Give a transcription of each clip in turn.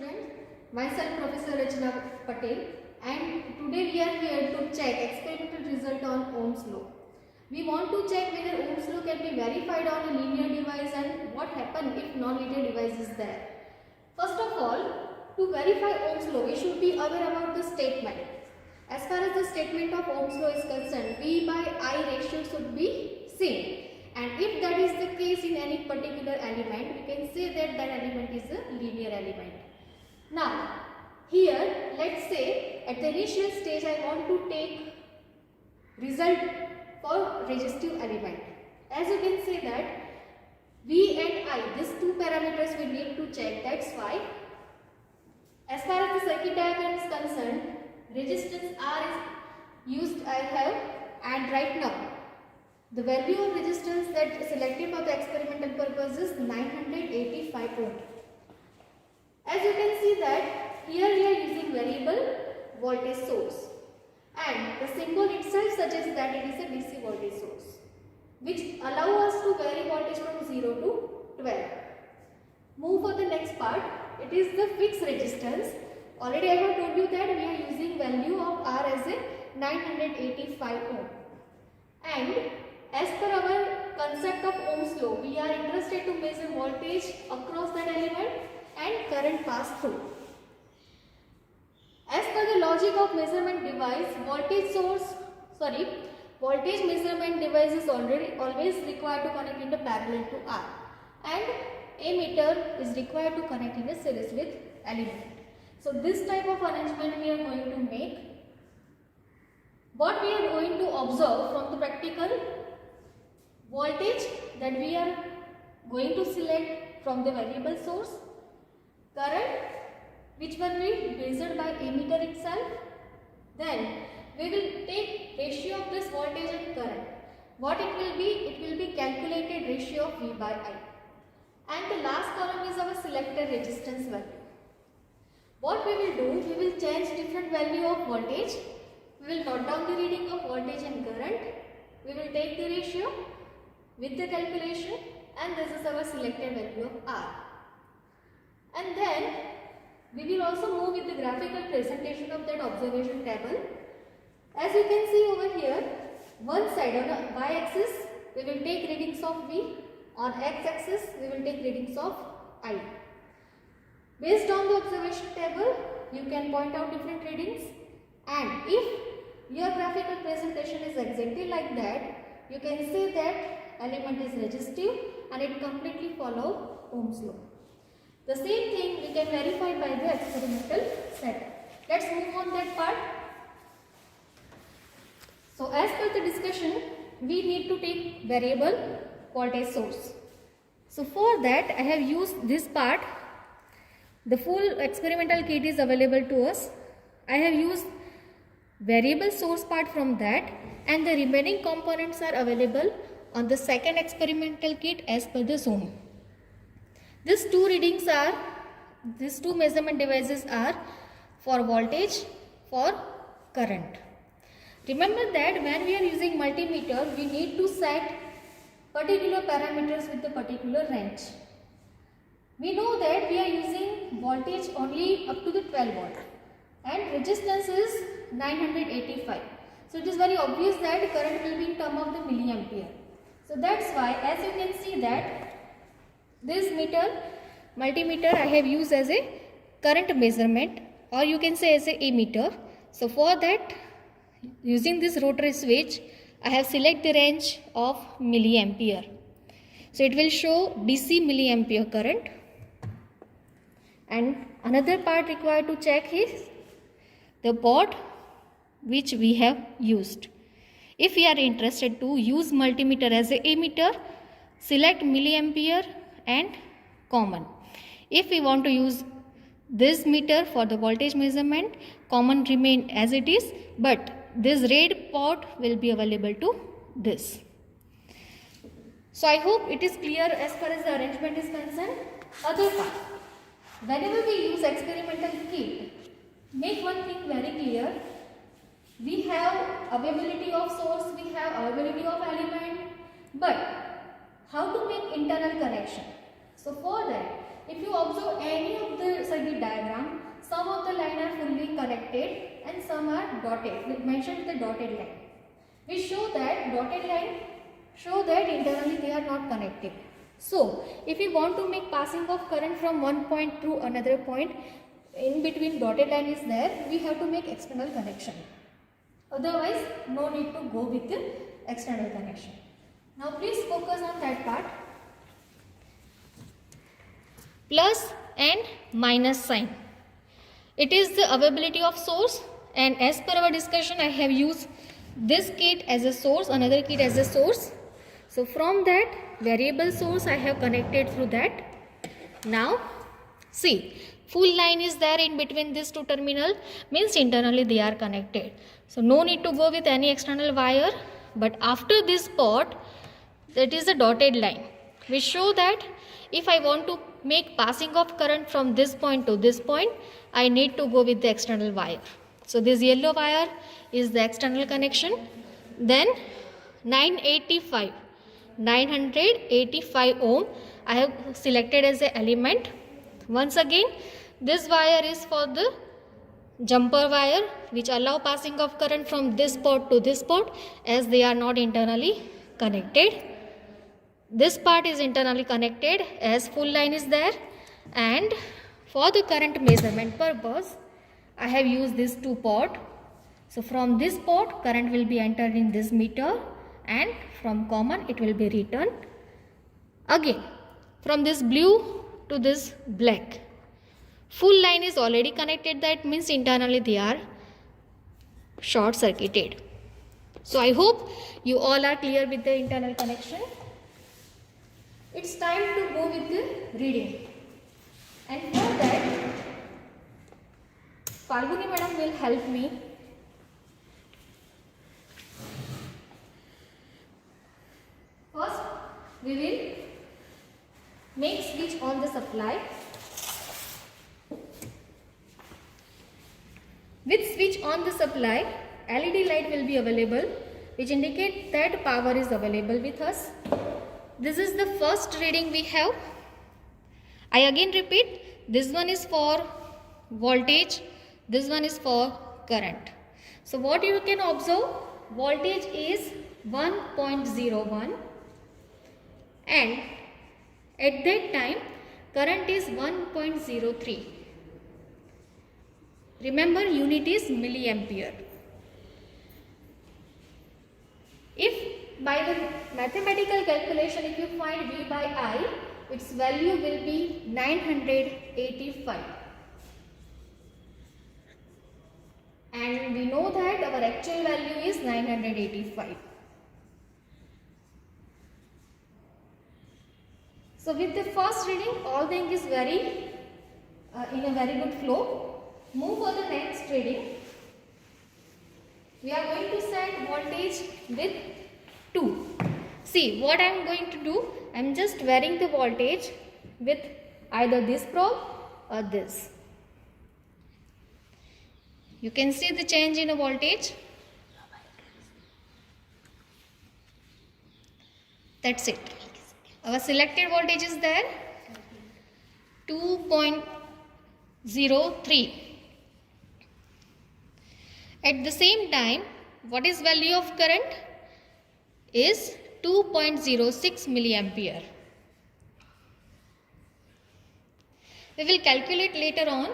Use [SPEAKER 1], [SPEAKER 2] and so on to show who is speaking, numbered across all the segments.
[SPEAKER 1] students, myself Professor Rachna Patel, and today we are here to check experimental result on Ohm's law. We want to check whether Ohm's law can be verified on a linear device and what happens if non-linear device is there. First of all, to verify Ohm's law, we should be aware about the statement. As far as the statement of Ohm's law is concerned, V by I ratio should be same. And if that is the case in any particular element, we can say that that element is a linear element. Now, here let's say at the initial stage I want to take result for resistive element. As you can say that V and I, these two parameters we need to check. That's why as far as the circuit diagram is concerned, resistance R is used I have, and right now the value of resistance that is selected for the experimental purpose is 985 ohm. As you can see that here we are using variable voltage source, and the symbol itself suggests that it is a DC voltage source which allow us to vary voltage from 0 to 12. Move for the next part. It is the fixed resistance. Already I have told you that we are using value of R as a 985 ohm, and as per our concept of Ohm's law, we are interested to measure voltage across that element and current pass through. As per the logic of measurement device, voltage measurement device is always required to connect in a parallel to R, and ammeter is required to connect in a series with element. So this type of arrangement we are going to make. What we are going to observe from the practical, voltage that we are going to select from the variable source, current which will be measured by ammeter itself, then we will take ratio of this voltage and current. What it will be calculated ratio of V by I, and the last column is our selected resistance value. What we will do, we will change different value of voltage, we will note down the reading of voltage and current, we will take the ratio with the calculation, and this is our selected value of R. And then we will also move with the graphical presentation of that observation table. As you can see over here, one side on the y-axis we will take readings of V, on x-axis we will take readings of I. Based on the observation table, you can point out different readings, and if your graphical presentation is exactly like that, you can say that element is resistive and it completely follows Ohm's law. The same thing we can verify by the experimental setup. Let's move on that part. So as per the discussion, we need to take variable voltage source. So for that I have used this part. The full experimental kit is available to us. I have used variable source part from that, and the remaining components are available on the second experimental kit as per the zone. These two measurement devices are for voltage, for current. Remember that when we are using multimeter, we need to set particular parameters with the particular range. We know that we are using voltage only up to the 12 volt and resistance is 985. So it is very obvious that current will be in term of the milliampere. So that's why, as you can see that this multimeter I have used as a current measurement, or you can say as a ammeter. So for that, using this rotary switch, I have selected the range of milliampere. So it will show DC milliampere current. And another part required to check is the board which we have used. If we are interested to use multimeter as a ammeter, select milliampere and common. If we want to use this meter for the voltage measurement, common remain as it is, but this red port will be available to this. So I hope it is clear as far as the arrangement is concerned. Other part, whenever we use experimental kit, make one thing very clear. We have availability of source, we have availability of element, but how to make internal connection? So for that, if you observe any of the circuit diagram, connected and some are dotted, mentioned with the dotted line. We show that dotted line show that internally they are not connected. So, if we want to make passing of current from one point to another point, in between dotted line is there, we have to make external connection. Otherwise, no need to go with the external connection. Now, please focus on that part. Plus and minus sign. It is the availability of source, and as per our discussion, I have used this kit as a source, another kit as a source. So, from that variable source, I have connected through that. Now, see, full line is there in between these two terminal, means internally they are connected. So, no need to go with any external wire, but after this pot, that is a dotted line. We show that if I want to make passing of current from this point to this point, I need to go with the external wire. So, this yellow wire is the external connection. Then 985 ohm I have selected as the element. Once again, this wire is for the jumper wire which allow passing of current from this port to this port, as they are not internally connected. This part is internally connected as full line is there, and for the current measurement purpose I have used this two port. So from this port current will be entered in this meter, and from common it will be returned. Again, from this blue to this black, full line is already connected, that means internally they are short circuited. So I hope you all are clear with the internal connection. It's time to go with the reading, and for that Falguni madam will help me. First, we will make switch on the supply. With switch on the supply, LED light will be available, which indicate that power is available with us. This is the first reading we have. I again repeat, this one is for voltage, this one is for current. So what you can observe, voltage is 1.01 and at that time current is 1.03. Remember, unit is milliampere. If by the mathematical calculation, if you find V by I, its value will be 985. And we know that our actual value is 985. So with the first reading, all things is very in a very good flow. Move for the next reading. We are going to set voltage with 2. See what I am going to do. I am just varying the voltage with either this probe or this. You can see the change in a voltage. That's it. Our selected voltage is there, 2.03. At the same time, what is value of current is 2.06 milliampere. We will calculate later on.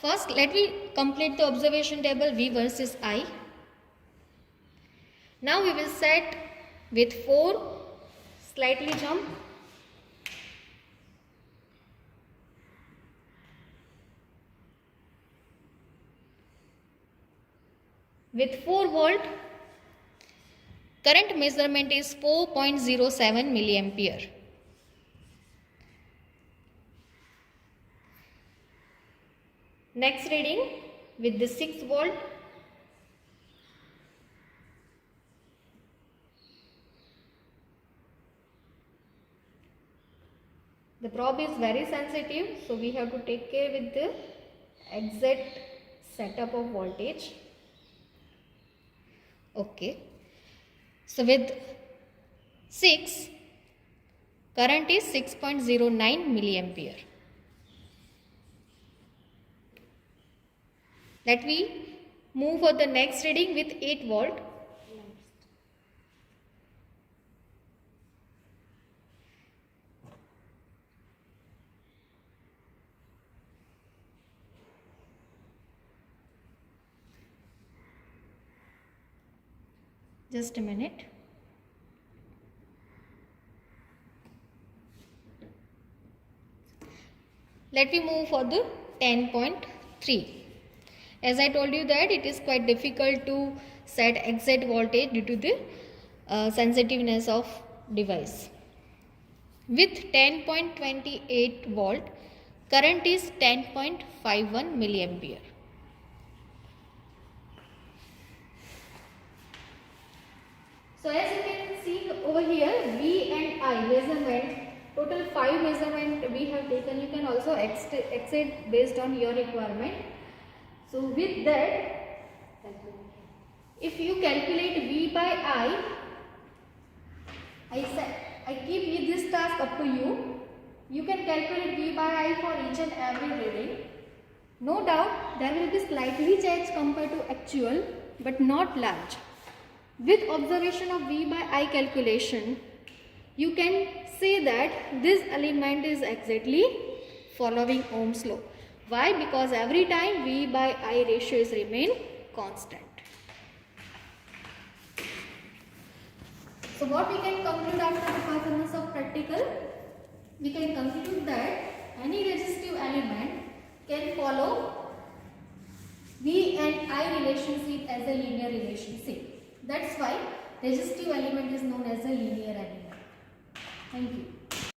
[SPEAKER 1] First, let me complete the observation table V versus I. Now we will set with 4, slightly jump. With 4 volt, current measurement is 4.07 milliampere. Next reading with the 6 volt. The probe is very sensitive, so we have to take care with the exact setup of voltage. Okay. So with 6, current is 6.09 milliampere. Let me move for the next reading with 8 volt. Just a minute. Let me move for the 10.3. As I told you that it is quite difficult to set exact voltage due to the sensitiveness of device. With 10.28 volt, current is 10.51 milliampere. So as you can see over here, V and I measurement, total 5 measurement we have taken. You can also exceed based on your requirement. So with that, if you calculate V by I keep this task up to you. You can calculate V by I for each and every reading. No doubt there will be slightly change compared to actual, but not large. With observation of V by I calculation, you can say that this element is exactly following Ohm's law. Why? Because every time V by I ratio is remain constant. So what we can conclude after the performance of practical? We can conclude that any resistive element can follow V and I relationship as a linear relationship. That's why resistive element is known as a linear element. Thank you.